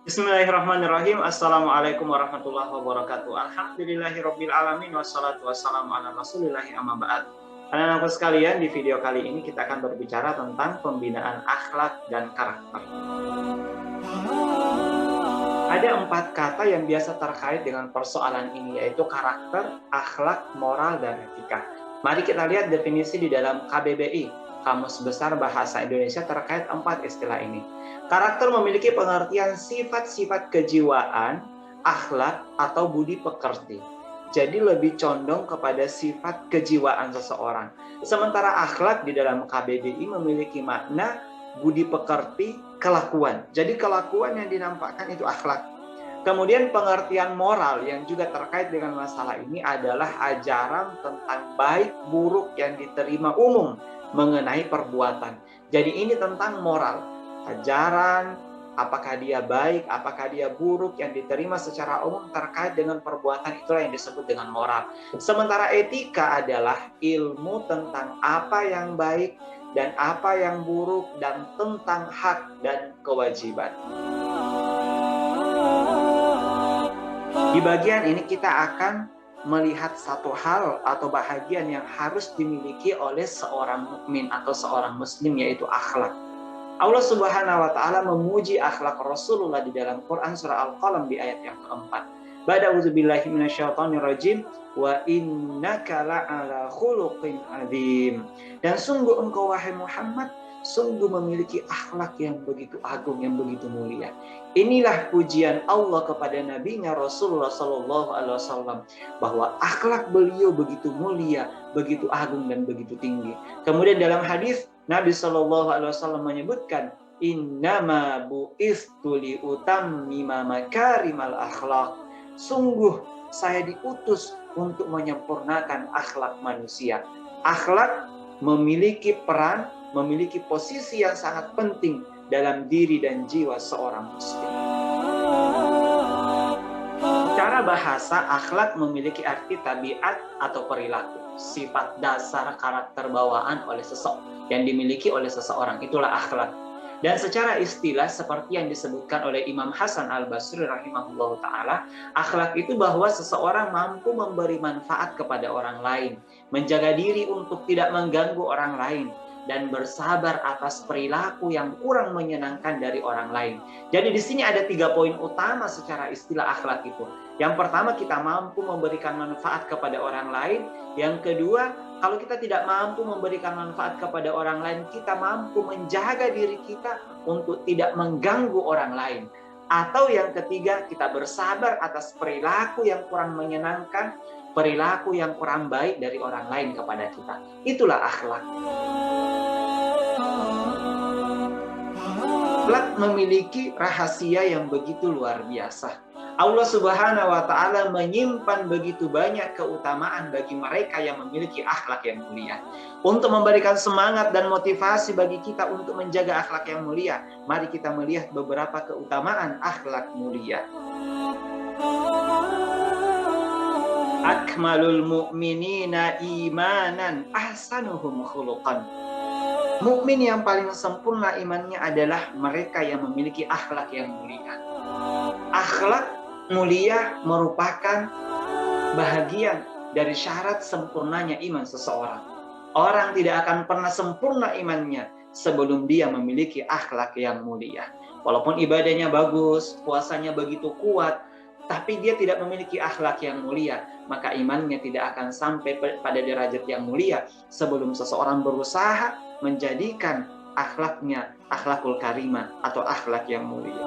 Bismillahirrahmanirrahim. Assalamualaikum warahmatullahi wabarakatuh. Alhamdulillahirabbil alamin wassalatu wassalamu ala Rasulillah amma ba'd. Anak-anakku sekalian, di video kali ini kita akan berbicara tentang pembinaan akhlak dan karakter. Ada 4 kata yang biasa terkait dengan persoalan ini, yaitu karakter, akhlak, moral, dan etika. Mari kita lihat definisi di dalam KBBI, Kamus Besar Bahasa Indonesia, terkait 4 istilah ini. Karakter memiliki pengertian sifat-sifat kejiwaan, akhlak, atau budi pekerti. Jadi lebih condong kepada sifat kejiwaan seseorang. Sementara akhlak di dalam KBBI memiliki makna budi pekerti, kelakuan. Jadi kelakuan yang dinampakkan itu akhlak. Kemudian pengertian moral yang juga terkait dengan masalah ini adalah ajaran tentang baik buruk yang diterima umum mengenai perbuatan. Jadi ini tentang moral. Ajaran, apakah dia baik, apakah dia buruk yang diterima secara umum terkait dengan perbuatan, itulah yang disebut dengan moral. Sementara etika adalah ilmu tentang apa yang baik dan apa yang buruk dan tentang hak dan kewajiban. Di bagian ini kita akan melihat satu hal atau bahagian yang harus dimiliki oleh seorang mukmin atau seorang muslim, yaitu akhlak. Allah Subhanahu wa taala memuji akhlak Rasulullah di dalam Quran surah Al-Qalam di ayat yang keempat. Ba'da'udzubillahi minasyaitonirrajim wa innaka la'ala khuluqin adzim. Dan sungguh engkau wahai Muhammad sungguh memiliki akhlak yang begitu agung, yang begitu mulia. Inilah pujian Allah kepada nabinya Rasulullah sallallahu alaihi wasallam, bahwa akhlak beliau begitu mulia, begitu agung dan begitu tinggi. Kemudian dalam hadis Nabi Shallallahu Alaihi Wasallam menyebutkan, innama bu'istu liutammima makarimal akhlak. Sungguh saya diutus untuk menyempurnakan akhlak manusia. Akhlak memiliki peran, memiliki posisi yang sangat penting dalam diri dan jiwa seorang muslim. Secara bahasa, akhlak memiliki arti tabiat atau perilaku, sifat dasar karakter bawaan oleh seseorang yang dimiliki oleh seseorang, itulah akhlak. Dan secara istilah seperti yang disebutkan oleh Imam Hasan Al-Basri rahimahullah ta'ala, akhlak itu bahwa seseorang mampu memberi manfaat kepada orang lain, menjaga diri untuk tidak mengganggu orang lain, dan bersabar atas perilaku yang kurang menyenangkan dari orang lain. Jadi di sini ada 3 poin utama secara istilah akhlak itu. Yang pertama, kita mampu memberikan manfaat kepada orang lain. Yang kedua, kalau kita tidak mampu memberikan manfaat kepada orang lain, kita mampu menjaga diri kita untuk tidak mengganggu orang lain. Atau yang ketiga, kita bersabar atas perilaku yang kurang menyenangkan, perilaku yang kurang baik dari orang lain kepada kita. Itulah akhlak. Akhlak memiliki rahasia yang begitu luar biasa. Allah Subhanahu wa taala menyimpan begitu banyak keutamaan bagi mereka yang memiliki akhlak yang mulia. Untuk memberikan semangat dan motivasi bagi kita untuk menjaga akhlak yang mulia, mari kita melihat beberapa keutamaan akhlak mulia. Akmalul mu'minina imanan ahsanuhum khuluqan. Mukmin yang paling sempurna imannya adalah mereka yang memiliki akhlak yang mulia. Akhlak mulia merupakan bahagian dari syarat sempurnanya iman seseorang. Orang tidak akan pernah sempurna imannya sebelum dia memiliki akhlak yang mulia. Walaupun ibadahnya bagus, puasanya begitu kuat, tapi dia tidak memiliki akhlak yang mulia, maka imannya tidak akan sampai pada derajat yang mulia sebelum seseorang berusaha menjadikan akhlaknya akhlakul karimah atau akhlak yang mulia.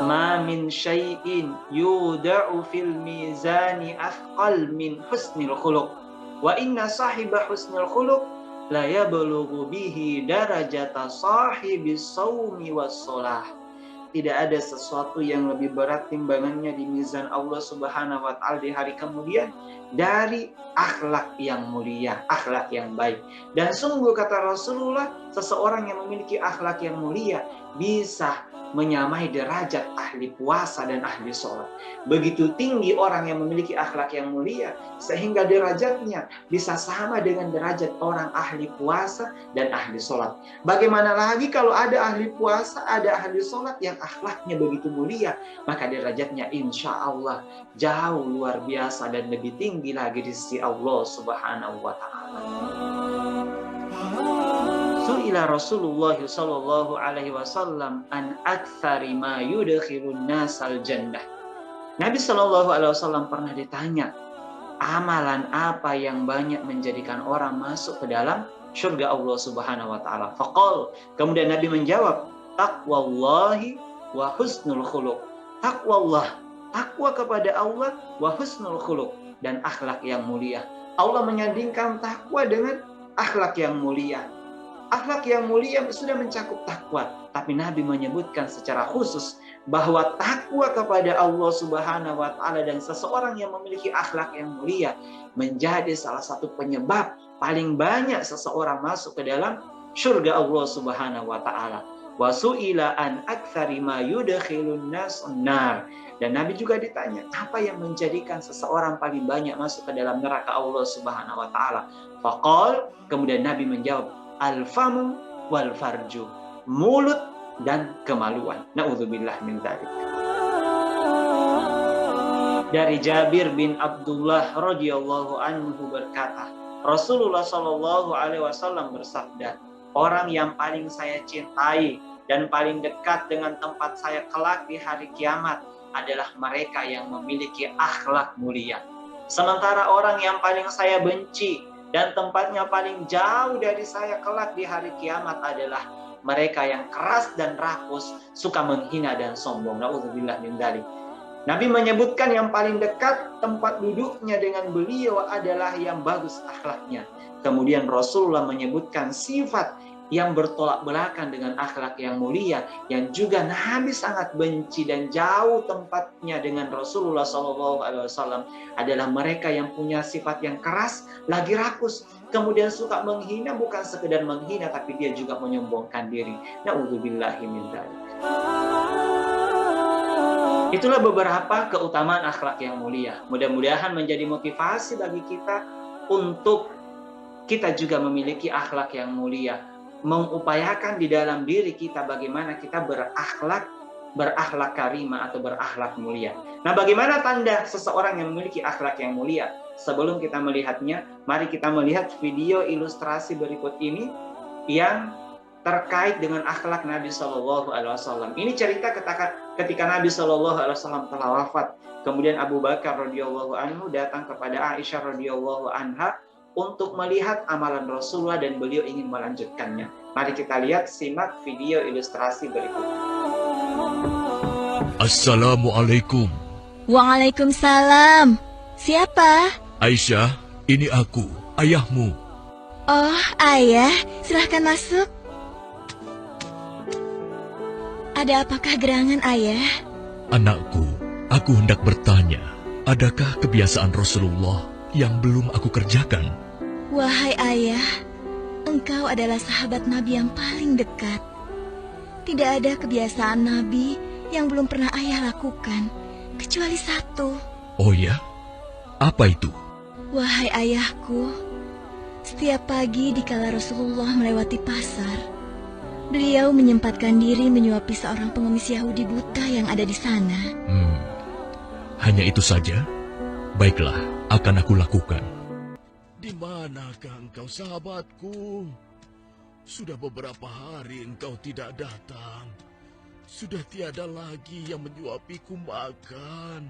Ma min syai'in yuda'u fil mizani afqal min husnil khuluq wa inna sahiba husnil khuluq la yablughu bihi darajata sahibis shaumi was shalah. Tidak ada sesuatu yang lebih berat timbangannya di mizan Allah Subhanahu wa taala di hari kemudian dari akhlak yang mulia, akhlak yang baik. Dan sungguh kata Rasulullah, seseorang yang memiliki akhlak yang mulia bisa menyamai derajat ahli puasa dan ahli sholat. Begitu tinggi orang yang memiliki akhlak yang mulia, sehingga derajatnya bisa sama dengan derajat orang ahli puasa dan ahli sholat. Bagaimana lagi kalau ada ahli puasa, ada ahli sholat yang akhlaknya begitu mulia, maka derajatnya insya Allah jauh luar biasa dan lebih tinggi lagi di sisi Allah Subhanahu wa Ta'ala. Su'ila Rasulullah sallallahu alaihi wasallam an aktsari ma yudkhilun nasal jannah. Nabi sallallahu alaihi wasallam pernah ditanya, amalan apa yang banyak menjadikan orang masuk ke dalam surga Allah Subhanahu wa Ta'ala? Faqal, kemudian Nabi menjawab, taqwallahi wa husnul khuluq. Taqwallah, takwa kepada Allah, wa husnul khuluq, dan akhlak yang mulia. Allah menyandingkan takwa dengan akhlak yang mulia. Akhlak yang mulia sudah mencakup takwa, tapi Nabi menyebutkan secara khusus bahwa takwa kepada Allah Subhanahu wa Ta'ala dan seseorang yang memiliki akhlak yang mulia menjadi salah satu penyebab paling banyak seseorang masuk ke dalam surga Allah Subhanahu wa Ta'ala. Wa su'ila an aktsari ma yudkhilun nas nar. Dan Nabi juga ditanya, apa yang menjadikan seseorang paling banyak masuk ke dalam neraka Allah Subhanahu wa Ta'ala? Faqal, kemudian Nabi menjawab, al-famu wal farju, mulut dan kemaluan. Na'udzubillah min dzalik. Dari Jabir bin Abdullah radhiyallahu anhu berkata, Rasulullah sallallahu alaihi wasallam bersabda, orang yang paling saya cintai dan paling dekat dengan tempat saya kelak di hari kiamat adalah mereka yang memiliki akhlak mulia. Sementara orang yang paling saya benci dan tempatnya paling jauh dari saya kelak di hari kiamat adalah mereka yang keras dan rakus, suka menghina dan sombong. Na'udzubillah min dzalik. Nabi menyebutkan yang paling dekat tempat duduknya dengan beliau adalah yang bagus akhlaknya. Kemudian Rasulullah menyebutkan sifat yang bertolak belakang dengan akhlak yang mulia, yang juga Nabi sangat benci dan jauh tempatnya dengan Rasulullah SAW adalah mereka yang punya sifat yang keras, lagi rakus, kemudian suka menghina, bukan sekedar menghina, tapi dia juga menyombongkan diri. Na'udzubillahi min dzalik. Itulah beberapa keutamaan akhlak yang mulia. Mudah-mudahan menjadi motivasi bagi kita untuk kita juga memiliki akhlak yang mulia, mengupayakan di dalam diri kita bagaimana kita berakhlak karimah atau berakhlak mulia. Nah, bagaimana tanda seseorang yang memiliki akhlak yang mulia? Sebelum kita melihatnya, mari kita melihat video ilustrasi berikut ini yang terkait dengan akhlak Nabi Shallallahu Alaihi Wasallam. Ini cerita ketika Nabi Shallallahu Alaihi Wasallam telah wafat. Kemudian Abu Bakar radhiyallahu anhu datang kepada Aisyah radhiyallahu anha untuk melihat amalan Rasulullah dan beliau ingin melanjutkannya. Mari kita lihat, simak video ilustrasi berikut. Assalamualaikum. Waalaikumsalam. Siapa? Aisyah, ini aku, ayahmu. Oh, ayah, silahkan masuk. Ada apakah gerangan, ayah? Anakku, aku hendak bertanya, adakah kebiasaan Rasulullah yang belum aku kerjakan? Wahai ayah, engkau adalah sahabat Nabi yang paling dekat. Tidak ada kebiasaan Nabi yang belum pernah ayah lakukan, kecuali satu. Oh ya? Apa itu? Wahai ayahku, setiap pagi dikala Rasulullah melewati pasar, beliau menyempatkan diri menyuapi seorang pengemis Yahudi buta yang ada di sana. Hanya itu saja? Baiklah, akan aku lakukan. Di manakah engkau, sahabatku? Sudah beberapa hari engkau tidak datang. Sudah tiada lagi yang menyuapiku makan.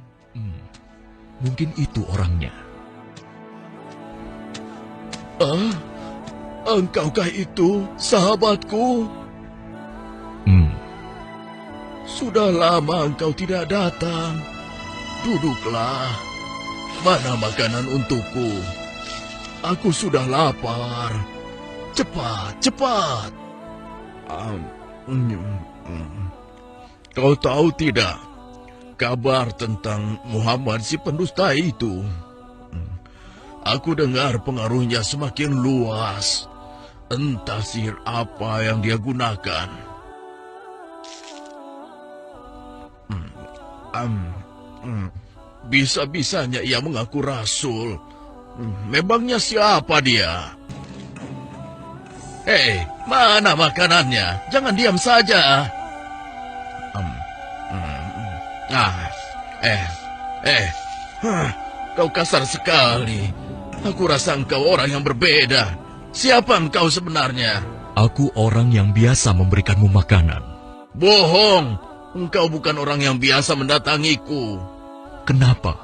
Mungkin itu orangnya. Engkaukah itu, sahabatku? Sudah lama engkau tidak datang. Duduklah. Mana makanan untukku? Aku sudah lapar. Cepat, cepat. Kau tahu tidak kabar tentang Muhammad si pendusta itu? Aku dengar pengaruhnya semakin luas. Entah sihir apa yang dia gunakan. Bisa-bisanya ia mengaku rasul. Memangnya siapa dia? Hei, mana makanannya? Jangan diam saja. Kau kasar sekali. Aku rasa engkau orang yang berbeda. Siapa engkau sebenarnya? Aku orang yang biasa memberikanmu makanan. Bohong. Engkau bukan orang yang biasa mendatangiku. Kenapa?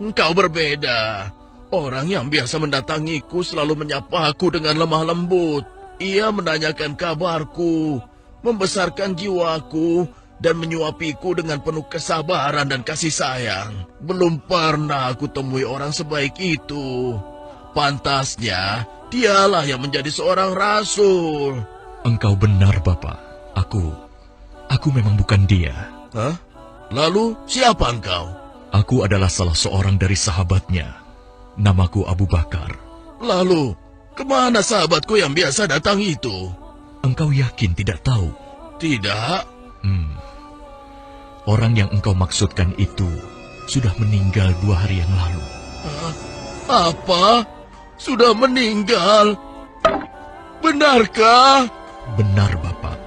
Engkau berbeda. Orang yang biasa mendatangiku selalu menyapaku dengan lemah lembut. Ia menanyakan kabarku, membesarkan jiwaku, dan menyuapiku dengan penuh kesabaran dan kasih sayang. Belum pernah aku temui orang sebaik itu. Pantasnya, dialah yang menjadi seorang rasul. Engkau benar, Bapak. Aku memang bukan dia. Hah? Lalu, siapa engkau? Aku adalah salah seorang dari sahabatnya. Namaku Abu Bakar. Lalu, kemana sahabatku yang biasa datang itu? Engkau yakin tidak tahu? Tidak. Orang yang engkau maksudkan itu sudah meninggal 2 hari yang lalu. Apa? Sudah meninggal? Benarkah? Benar, Bapak.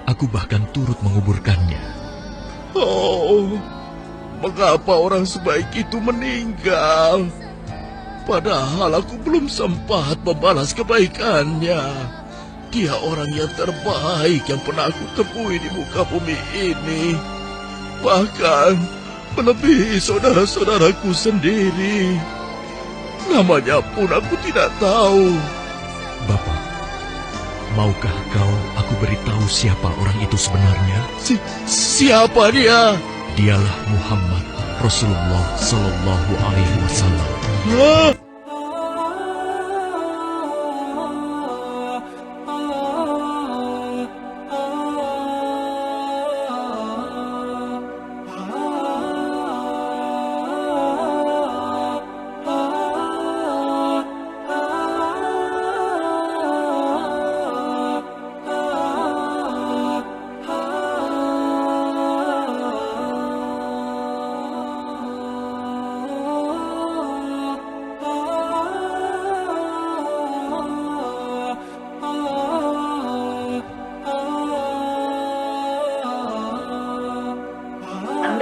Aku bahkan turut menguburkannya. Oh, mengapa orang sebaik itu meninggal? Padahal aku belum sempat membalas kebaikannya. Dia orang yang terbaik yang pernah aku temui di muka bumi ini. Bahkan melebihi saudara-saudaraku sendiri. Namanya pun aku tidak tahu. Bapak, maukah aku beritahu siapa orang itu sebenarnya? Siapa dia? Dialah Muhammad Rasulullah Sallallahu Alaihi Wasallam. Hah?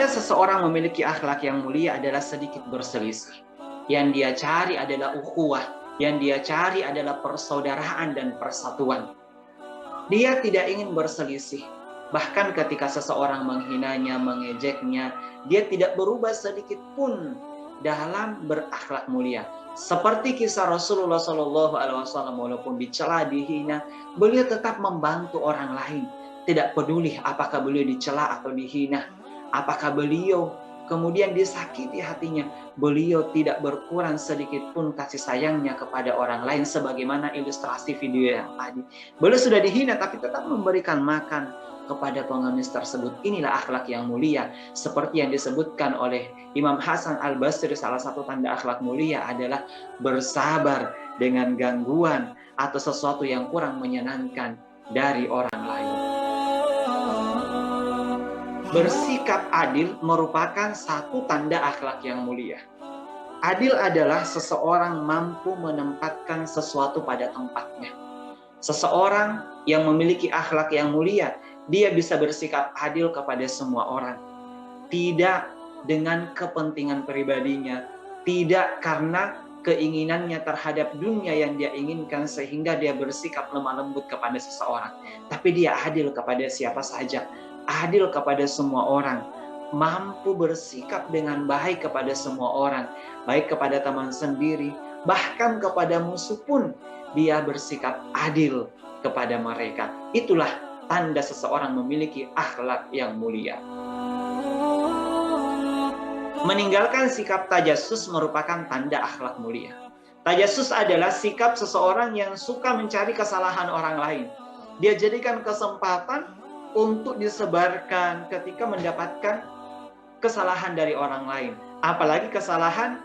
Seseorang memiliki akhlak yang mulia adalah sedikit berselisih. Yang dia cari adalah ukhuwah, yang dia cari adalah persaudaraan dan persatuan. Dia tidak ingin berselisih. Bahkan ketika seseorang menghinanya, mengejeknya, dia tidak berubah sedikit pun dalam berakhlak mulia. Seperti kisah Rasulullah SAW, walaupun dicela, dihina, beliau tetap membantu orang lain. Tidak peduli apakah beliau dicela atau dihina. Apakah beliau kemudian disakiti hatinya, beliau tidak berkurang sedikit pun kasih sayangnya kepada orang lain, sebagaimana ilustrasi video yang tadi. Beliau sudah dihina tapi tetap memberikan makan kepada pengemis tersebut. Inilah akhlak yang mulia, seperti yang disebutkan oleh Imam Hasan Al-Basri. Salah satu tanda akhlak mulia adalah bersabar dengan gangguan atau sesuatu yang kurang menyenangkan dari orang lain. Bersikap adil merupakan satu tanda akhlak yang mulia. Adil adalah seseorang mampu menempatkan sesuatu pada tempatnya. Seseorang yang memiliki akhlak yang mulia, dia bisa bersikap adil kepada semua orang. Tidak dengan kepentingan pribadinya, tidak karena keinginannya terhadap dunia yang dia inginkan sehingga dia bersikap lemah lembut kepada seseorang. Tapi dia adil kepada siapa saja. Adil kepada semua orang, mampu bersikap dengan baik kepada semua orang, baik kepada teman sendiri, bahkan kepada musuh pun dia bersikap adil kepada mereka. Itulah tanda seseorang memiliki akhlak yang mulia. Meninggalkan sikap tajassus merupakan tanda akhlak mulia. Tajassus adalah sikap seseorang yang suka mencari kesalahan orang lain. Dia jadikan kesempatan untuk disebarkan ketika mendapatkan kesalahan dari orang lain. Apalagi kesalahan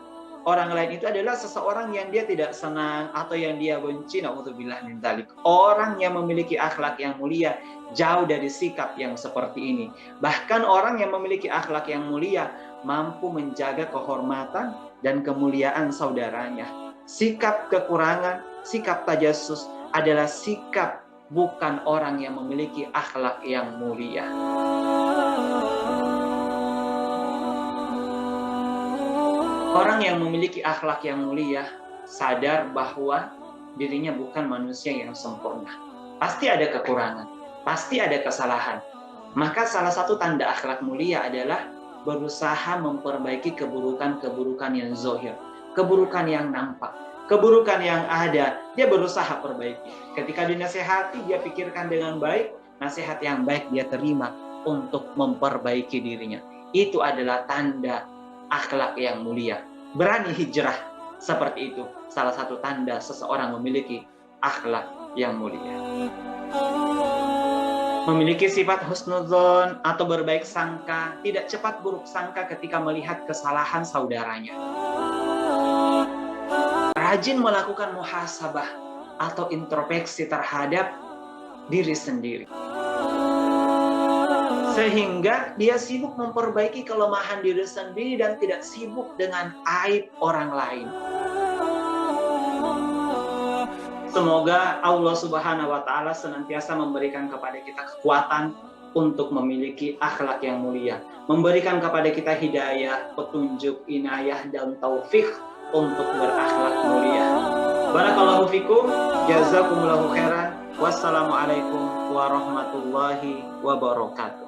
orang lain itu adalah seseorang yang dia tidak senang atau yang dia benci, naudzubillah min dzalik. Orang yang memiliki akhlak yang mulia jauh dari sikap yang seperti ini. Bahkan orang yang memiliki akhlak yang mulia mampu menjaga kehormatan dan kemuliaan saudaranya. Sikap kekurangan, sikap tajassus adalah sikap bukan orang yang memiliki akhlak yang mulia. Orang yang memiliki akhlak yang mulia sadar bahwa dirinya bukan manusia yang sempurna. Pasti ada kekurangan, pasti ada kesalahan. Maka salah satu tanda akhlak mulia adalah berusaha memperbaiki keburukan-keburukan yang zahir, keburukan yang nampak, keburukan yang ada, dia berusaha perbaiki. Ketika dinasehati, dia pikirkan dengan baik, nasihat yang baik dia terima untuk memperbaiki dirinya. Itu adalah tanda akhlak yang mulia. Berani hijrah seperti itu salah satu tanda seseorang memiliki akhlak yang mulia. Memiliki sifat husnudzon atau berbaik sangka, tidak cepat buruk sangka ketika melihat kesalahan saudaranya. Rajin melakukan muhasabah atau introspeksi terhadap diri sendiri. Sehingga dia sibuk memperbaiki kelemahan diri sendiri dan tidak sibuk dengan aib orang lain. Semoga Allah Subhanahu wa Ta'ala senantiasa memberikan kepada kita kekuatan untuk memiliki akhlak yang mulia, memberikan kepada kita hidayah, petunjuk, inayah, dan taufik untuk berakhlak mulia. Barakallahu fikum, jazakumullahu khairan. Wassalamualaikum warahmatullahi wabarakatuh.